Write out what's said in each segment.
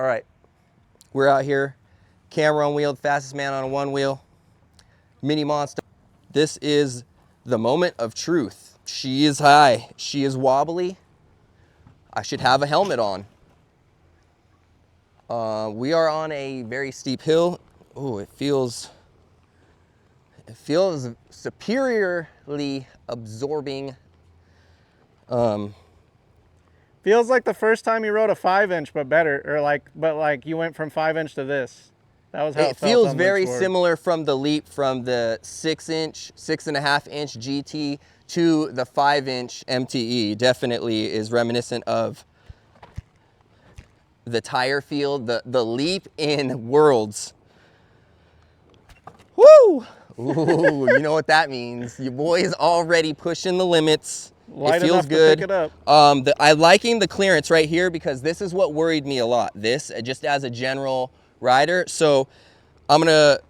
All right, we're out here, camera on wheel, fastest man on a one wheel, Mini Monsta. This is the moment of truth. She is high, she is wobbly. I should have a helmet on. We are on a very steep hill. Oh, it feels superiorly absorbing. Feels like the first time you rode a 5-inch, but better, or but you went from 5-inch to this. That was how it felt feels on very Luke's board. similar from the leap from the 6-inch, 6.5-inch GT to the 5-inch MTE. Definitely is reminiscent of the tire field, the leap in Worlds. Woo! Ooh, you know what that means. Your boy is already pushing the limits. Light it feels enough good. to pick it up. I'm liking the clearance right here because this is what worried me a lot. This, just as a general rider. So I'm gonna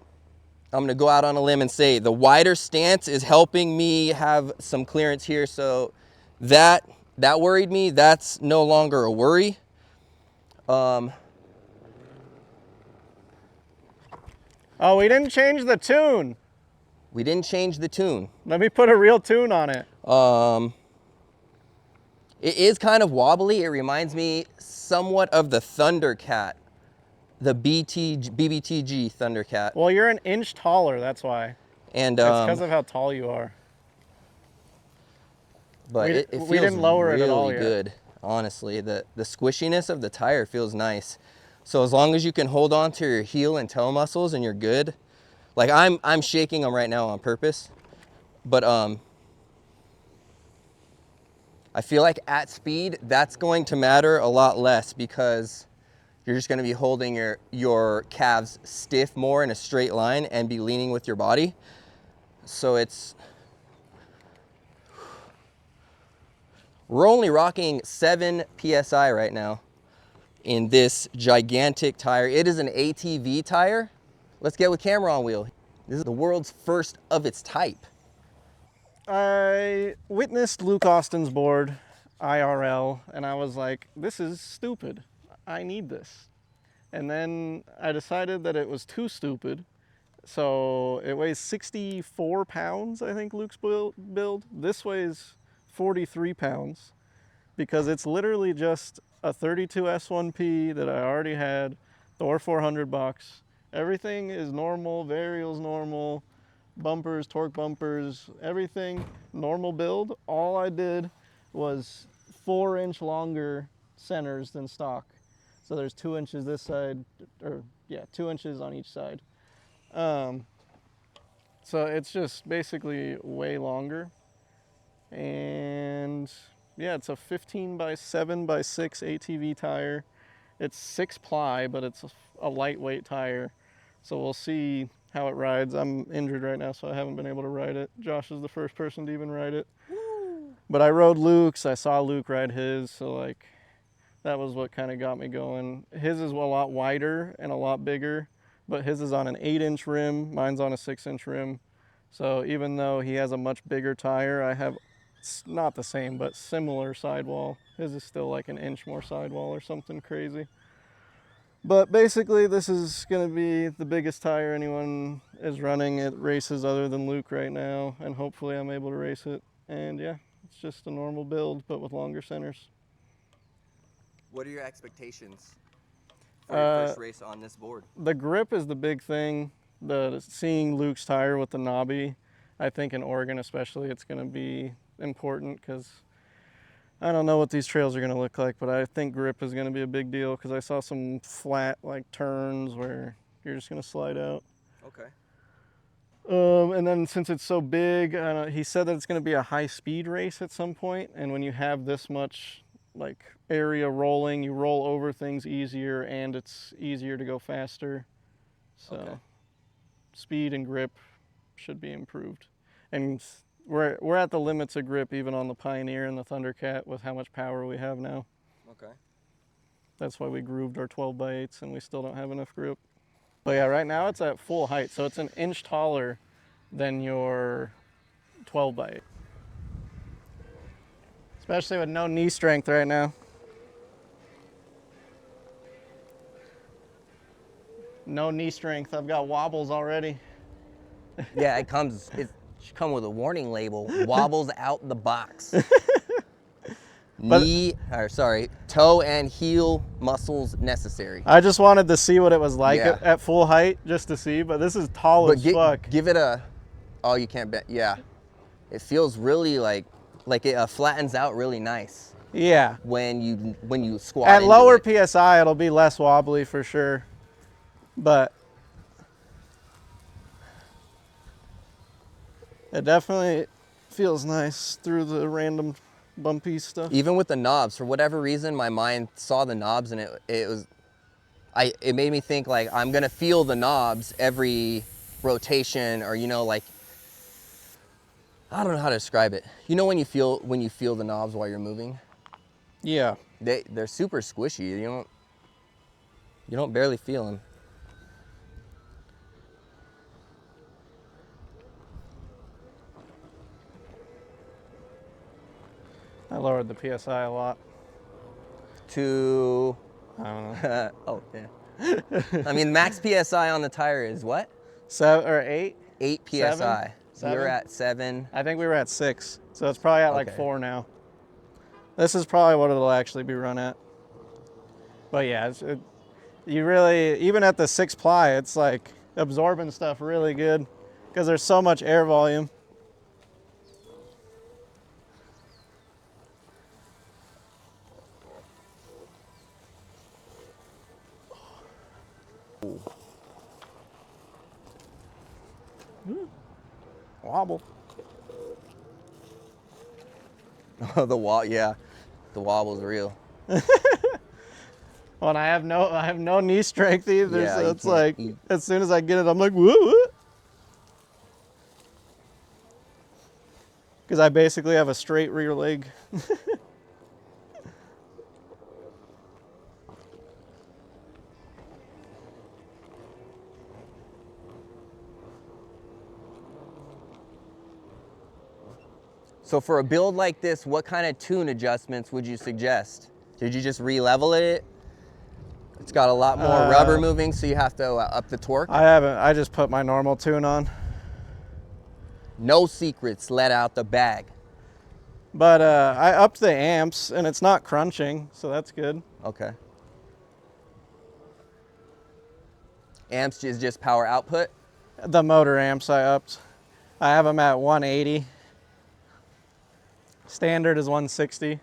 go out on a limb and say the wider stance is helping me have some clearance here. So that worried me. That's no longer a worry. Oh, we didn't change the tune. We didn't change the tune. Let me put a real tune on it. It is kind of wobbly. It reminds me somewhat of the Thundercat, the BBTG Thundercat. Well, you're an inch taller, that's why. And it's because of how tall you are. But it feels we didn't lower really it at all yet. good. Honestly, the squishiness of the tire feels nice. So as long as you can hold on to your heel and toe muscles and you're good. Like I'm shaking them right now on purpose. But I feel like at speed, that's going to matter a lot less because you're just going to be holding your calves stiff more in a straight line and be leaning with your body. So we're only rocking 7 PSI right now in this gigantic tire. It is an ATV tire. Let's get with camera on wheel. This is the world's first of its type. I witnessed Luke Austin's board, IRL, and I was like, this is stupid. I need this. And then I decided that it was too stupid. So it weighs 64 pounds, I think, Luke's build. This weighs 43 pounds because it's literally just a 32 S1P that I already had, Thor 400 box. Everything is normal, Varials normal, bumpers, torque bumpers, everything normal build. All I did was 4-inch longer centers than stock. So there's 2 inches this side, or yeah, 2 inches on each side. So it's just basically way longer. And yeah, it's a 15 by 7 by 6 ATV tire. It's 6-ply, but it's a lightweight tire. So we'll see how it rides. I'm injured right now, so I haven't been able to ride it. Josh is the first person to even ride it. Woo. But I rode Luke's. I saw Luke ride his, so like that was what kind of got me going. His is a lot wider and a lot bigger, but his is on an 8-inch rim. Mine's on a 6-inch rim. So even though he has a much bigger tire, I have, it's not the same, but similar sidewall. His is still like an inch more sidewall or something crazy. But basically, this is going to be the biggest tire anyone is running at races other than Luke right now, and hopefully I'm able to race it. And yeah, it's just a normal build, but with longer centers. What are your expectations for your first race on this board? The grip is the big thing. Seeing Luke's tire with the knobby, I think in Oregon especially, it's going to be important because I don't know what these trails are going to look like, but I think grip is going to be a big deal because I saw some flat like turns where you're just going to slide out. Okay. And then since it's so big, he said that it's going to be a high speed race at some point, and when you have this much like area rolling, you roll over things easier and it's easier to go faster. So okay. Speed and grip should be improved. And we're at the limits of grip even on the Pioneer and the Thundercat with how much power we have now. Okay. That's why we grooved our 12x8s and we still don't have enough grip. But yeah, right now it's at full height, so it's an inch taller than your 12x8. Especially with no knee strength right now. No knee strength. I've got wobbles already. Yeah, it should come with a warning label. Wobbles out the box. Toe and heel muscles necessary. I just wanted to see what it was like Yeah. at full height, just to see. But this is tall as fuck. Give it a. Oh, you can't bet. Yeah, it feels really like it flattens out really nice. Yeah. When you squat. At into lower it. PSI, it'll be less wobbly for sure. But it definitely feels nice through the random bumpy stuff. Even with the knobs, for whatever reason, my mind saw the knobs and it made me think like I'm gonna feel the knobs every rotation, or like, I don't know how to describe it. You know when you feel the knobs while you're moving? Yeah. They're super squishy. You don't barely feel them. I lowered the PSI a lot. To, I don't know. oh yeah. I mean, max PSI on the tire is what? 7 or 8? 8 PSI. Seven? We were at 7. I think we were at 6. So it's probably at like Okay. 4 now. This is probably what it'll actually be run at. But yeah, you really, even at the 6-ply, it's like absorbing stuff really good because there's so much air volume. Wobble. Oh, the wobble's real. Well, and I have no knee strength either, Yeah, so you it's can't like eat. as soon as I get it, I'm like, whoa. Because I basically have a straight rear leg. So for a build like this, what kind of tune adjustments would you suggest? Did you just re-level it? It's got a lot more rubber moving, so you have to up the torque. I haven't. I just put my normal tune on. No secrets let out the bag. But I upped the amps, and it's not crunching, so that's good. Okay. Amps is just power output? The motor amps I upped. I have them at 180. Standard is 160.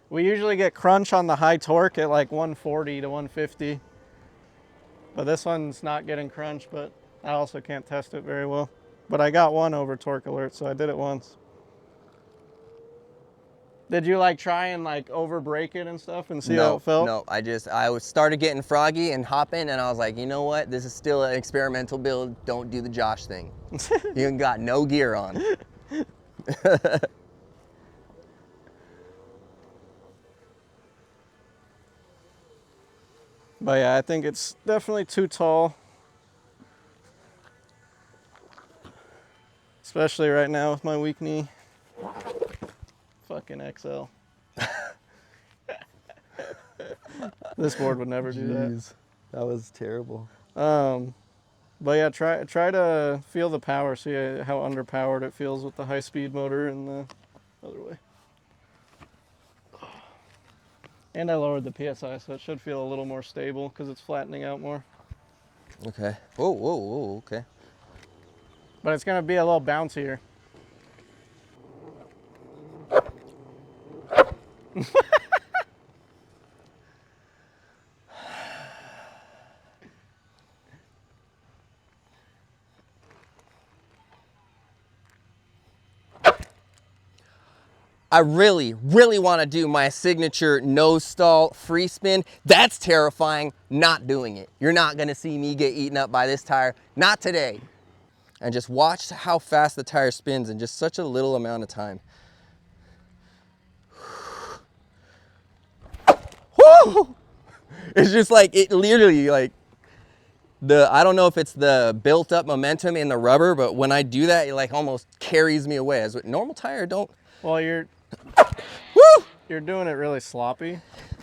We usually get crunch on the high torque at like 140 to 150. But this one's not getting crunch, but I also can't test it very well. But I got one over torque alert, so I did it once. Did you like try and like over brake it and stuff and see how it felt? No, I started getting froggy and hopping, and I was like, you know what? This is still an experimental build. Don't do the Josh thing. You ain't got no gear on. But yeah, I think it's definitely too tall. Especially right now with my weak knee. Fucking XL. This board would never do that. That was terrible. But yeah, try to feel the power, see how underpowered it feels with the high-speed motor and the other way. And I lowered the PSI, so it should feel a little more stable because it's flattening out more. Okay. Whoa, okay. But it's gonna be a little bouncier. I really, really want to do my signature nose stall free spin. That's terrifying. Not doing it. You're not going to see me get eaten up by this tire. Not today. And just watch how fast the tire spins in just such a little amount of time. Woo! It's just like, it literally like, I don't know if it's the built up momentum in the rubber, but when I do that, it like almost carries me away. As with normal tire, don't. Well, you're doing it really sloppy,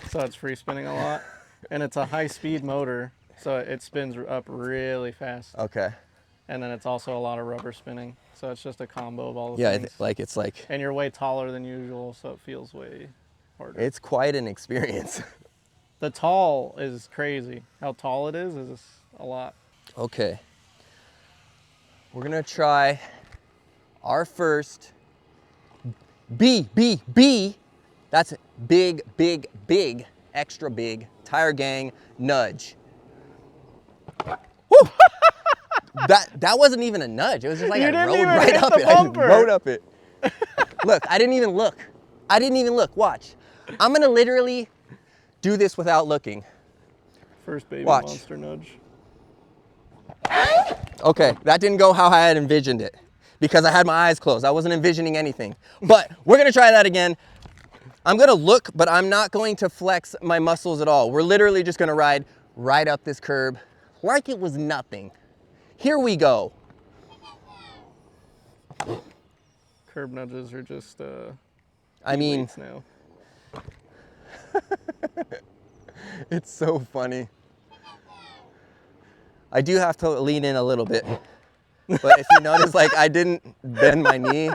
so it's free spinning a lot. And it's a high speed motor, so it spins up really fast. Okay. And then it's also a lot of rubber spinning. So it's just a combo of all the Yeah, things. it's like. And you're way taller than usual, so it feels way harder. It's quite an experience. The tall is crazy. How tall it is a lot. Okay. We're gonna try our first B. That's big, extra big tire gang nudge. Woo! that wasn't even a nudge. It was just like I rode right up it. I just rode up it. Look, I didn't even look. Watch. I'm gonna literally do this without looking. First Baby Watch. Monster nudge. Okay, that didn't go how I had envisioned it because I had my eyes closed. I wasn't envisioning anything. But we're gonna try that again. I'm gonna look, but I'm not going to flex my muscles at all. We're literally just gonna ride right up this curb like it was nothing. Here we go. Curb nudges are just I mean, weights now. it's so funny. I do have to lean in a little bit, but if you notice, like I didn't bend my knee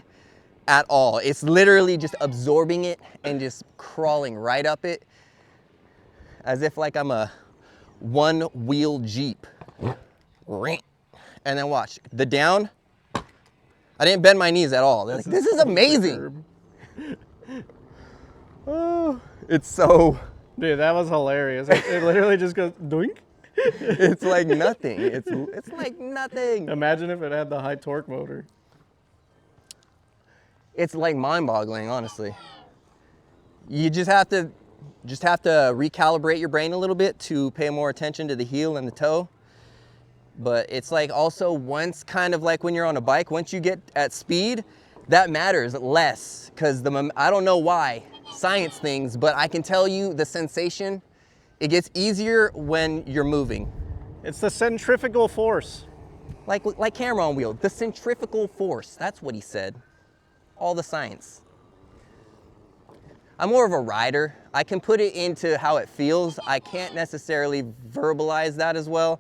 at all. It's literally just absorbing it and just crawling right up it as if like I'm a one-wheel Jeep. And then watch, the down, I didn't bend my knees at all. Like, this is amazing. Oh, it's so... Dude, that was hilarious. It literally just goes doink. It's like nothing. It's like nothing. Imagine if it had the high torque motor. It's like mind-boggling, honestly. You just have to recalibrate your brain a little bit to pay more attention to the heel and the toe. But it's like also once kind of like when you're on a bike, once you get at speed, that matters less because I don't know why, science things, but I can tell you the sensation, it gets easier when you're moving. It's the centrifugal force. Like camera on wheel, the centrifugal force, that's what he said. All the science. I'm more of a rider. I can put it into how it feels. I can't necessarily verbalize that as well,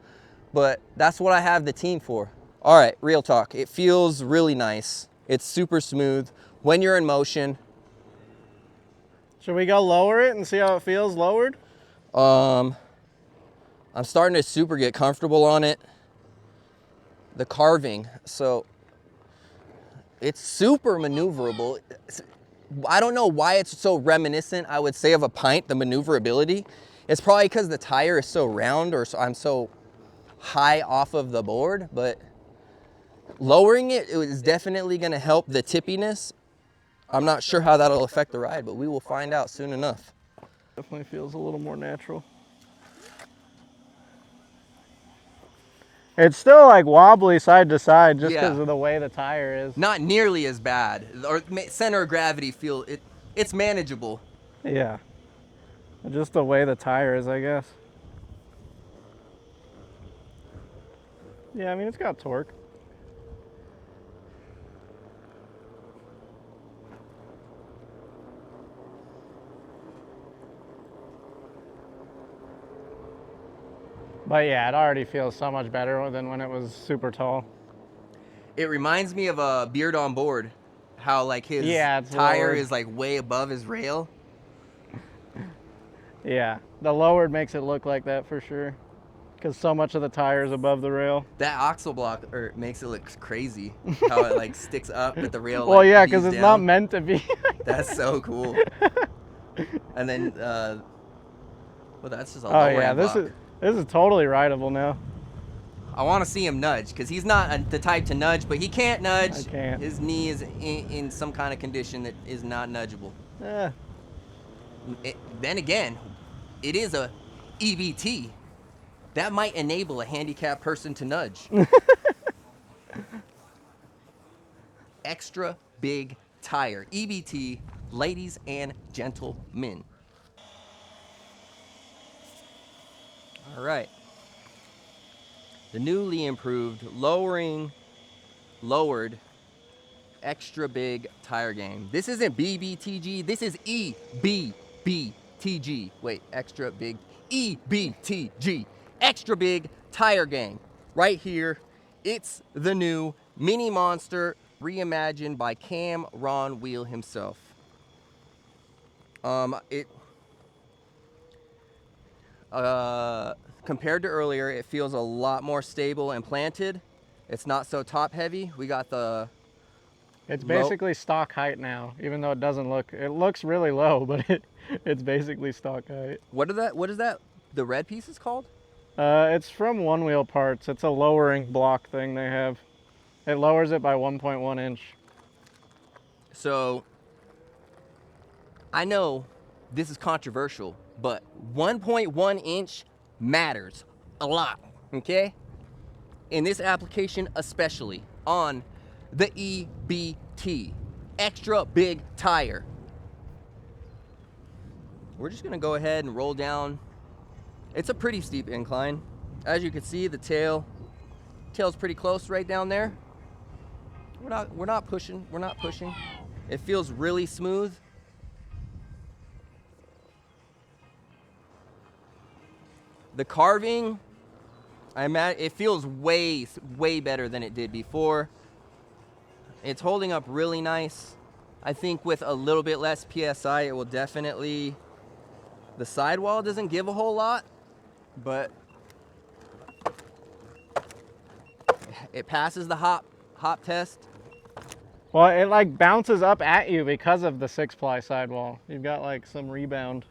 but that's what I have the team for. All right, real talk. It feels really nice. It's super smooth when you're in motion. Should we go lower it and see how it feels lowered? I'm starting to super get comfortable on it. The carving, so it's super maneuverable. I don't know why it's so reminiscent, I would say, of a pint, the maneuverability. It's probably because the tire is so round or I'm so high off of the board, but lowering it is definitely gonna help the tippiness. I'm not sure how that'll affect the ride, but we will find out soon enough. Definitely feels a little more natural. It's still like wobbly side to side just because of the way the tire is. Not nearly as bad. Or center of gravity it's manageable. Yeah. Just the way the tire is, I guess. Yeah, I mean, it's got torque. But yeah, it already feels so much better than when it was super tall. It reminds me of a Beard on Board, how like his tire lowered. is like way above his rail. Yeah, the lowered makes it look like that for sure, because so much of the tire is above the rail. That axle block makes it look crazy, how it like sticks up at the rail. Well, like, yeah, because it's down. not meant to be. That's so cool. And then, well, that's just a Oh lower yeah, end this block. is totally rideable now. I want to see him nudge because he's not the type to nudge, but he can't nudge. I can't. His knee is in some kind of condition that is not nudgeable. Yeah. Then again, it is a EBT. That might enable a handicapped person to nudge. Extra big tire. EBT, ladies and gentlemen. All right. The newly improved lowered extra big tire game. This isn't BBTG, this is EBTG. Wait, extra big EBTG. extra big tire gang. Right here, it's the new Mini Monster reimagined by Onewheel himself. Compared to earlier, it feels a lot more stable and planted. It's not so top heavy. We got the It's basically stock height now, even though it looks really low, but it's basically stock height. What is that? The red piece is called? It's from Onewheel parts. It's a lowering block thing they have. It lowers it by 1.1 inch. So, I know this is controversial, but 1.1 inch matters a lot, okay? In this application especially, on the EBT, extra big tire. We're just gonna go ahead and roll down. It's a pretty steep incline. As you can see, the tail's pretty close right down there. We're not pushing. It feels really smooth. The carving, it feels way better than it did before. It's holding up really nice. I think with a little bit less PSI, it will definitely, the sidewall doesn't give a whole lot, but it passes the hop test. Well, it like bounces up at you because of the 6-ply sidewall. You've got like some rebound.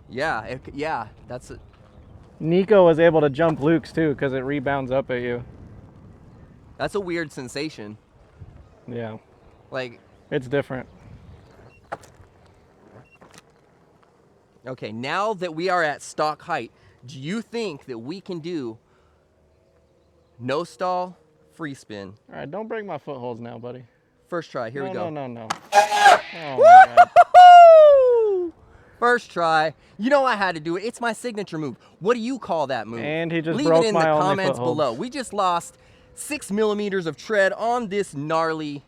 Yeah, that's it. Nico was able to jump Luke's too because it rebounds up at you. That's a weird sensation. Yeah. Like, it's different. Okay, now that we are at stock height, do you think that we can do no stall, free spin? All right, don't break my footholds now, buddy. First try, here we go. No. Oh my God. First try. You know I had to do it. It's my signature move. What do you call that move? And he just Leave broke it in my the only comments footholds. below. We just lost 6 millimeters of tread on this gnarly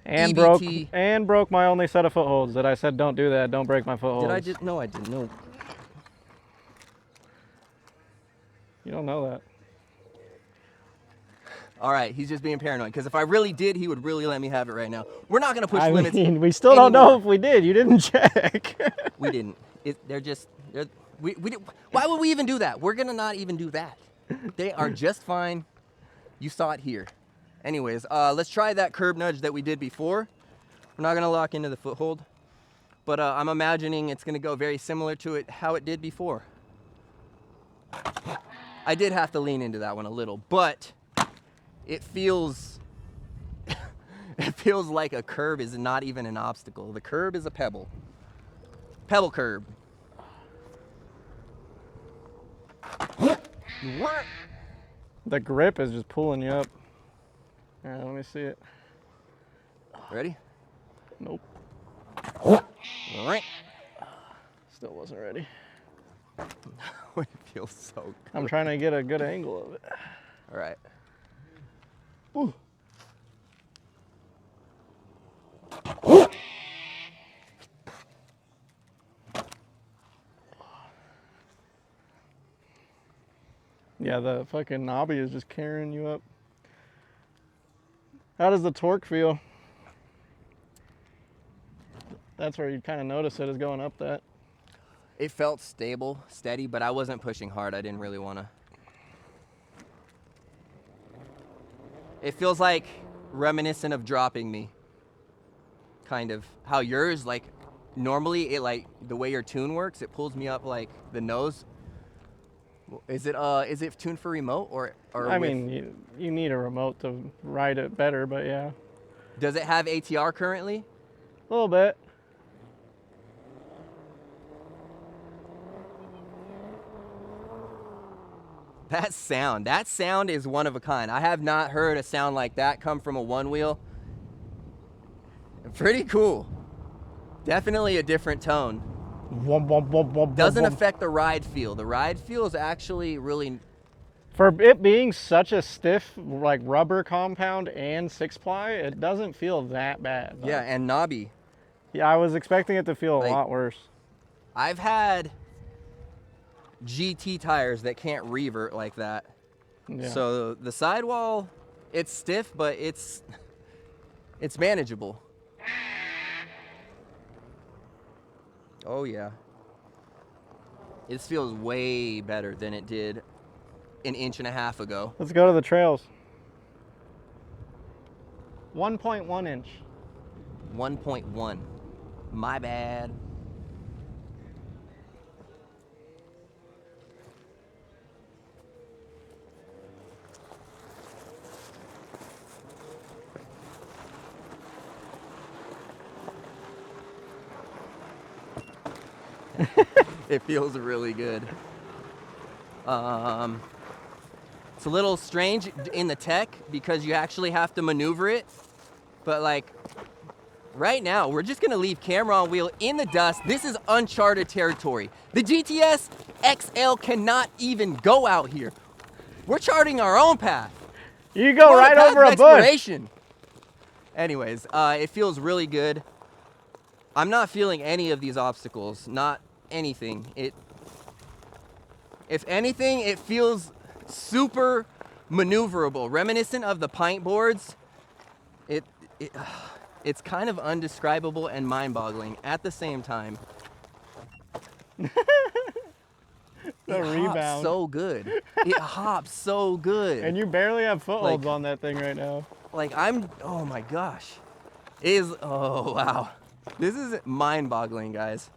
And EBT. broke my only set of footholds that I said don't do that, don't break my footholds. Did I just? No, I didn't. No. You don't know that. All right, he's just being paranoid because if I really did, he would really let me have it right now. We're not gonna push I limits. mean, we still don't know if we did. You didn't check. We didn't. We did. Why would we even do that? We're gonna not even do that. They are just fine. You saw it here. Anyways, let's try that curb nudge that we did before. We're not gonna lock into the foothold, but I'm imagining it's gonna go very similar to how it did before. I did have to lean into that one a little, but it feels like a curb is not even an obstacle. The curb is a pebble. Pebble curb. The grip is just pulling you up. All right, let me see it. Ready? Nope. All right. Still wasn't ready. It feels so good. I'm trying to get a good angle of it. All right. Ooh. Yeah, the fucking knobby is just carrying you up. How does the torque feel? That's where you kind of notice it is going up that. It felt stable, steady, but I wasn't pushing hard. I didn't really want to. It feels like reminiscent of dropping me. Kind of. How yours, like, normally it, like, the way your tune works, it pulls me up, like, the nose. Is it tuned for remote or I mean, you need a remote to ride it better, but yeah. Does it have ATR currently? A little bit. That sound is one of a kind. I have not heard a sound like that come from a Onewheel. Pretty cool. Definitely a different tone. Doesn't affect the ride feel. The ride feel is actually really... For it being such a stiff, like, rubber compound and 6-ply, it doesn't feel that bad. Yeah, and knobby. Yeah, I was expecting it to feel a lot worse. I've had GT tires that can't revert like that. Yeah. So the sidewall, it's stiff, but it's manageable. Oh yeah. This feels way better than it did an inch and a half ago. Let's go to the trails. 1.1 inch. 1.1. My bad. It feels really good. It's a little strange in the tech because you actually have to maneuver it, but like right now we're just gonna leave camera on wheel in the dust. This is uncharted territory. The GTS XL cannot even go out here. We're charting our own path. You go We're on right path over of a bush. exploration. Anyways, it feels really good. I'm not feeling any of these obstacles, not anything. If anything, it feels super maneuverable, reminiscent of the pint boards. It's kind of undescribable and mind-boggling at the same time. The It hops rebound. so good. It hops so good. And you barely have footholds Like- on that thing right now. Like oh my gosh. Oh wow. This is mind-boggling, guys.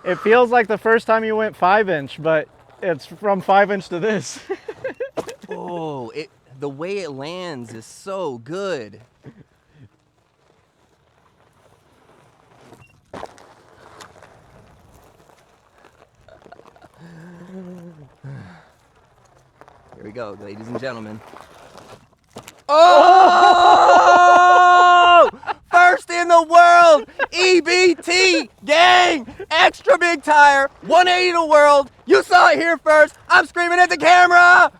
It feels like the first time you went 5-inch, but it's from 5-inch to this. Oh, the way it lands is so good. Here we go, ladies and gentlemen. Oh! First in the world, EBT gang, extra big tire, 180 the world. You saw it here first. I'm screaming at the camera.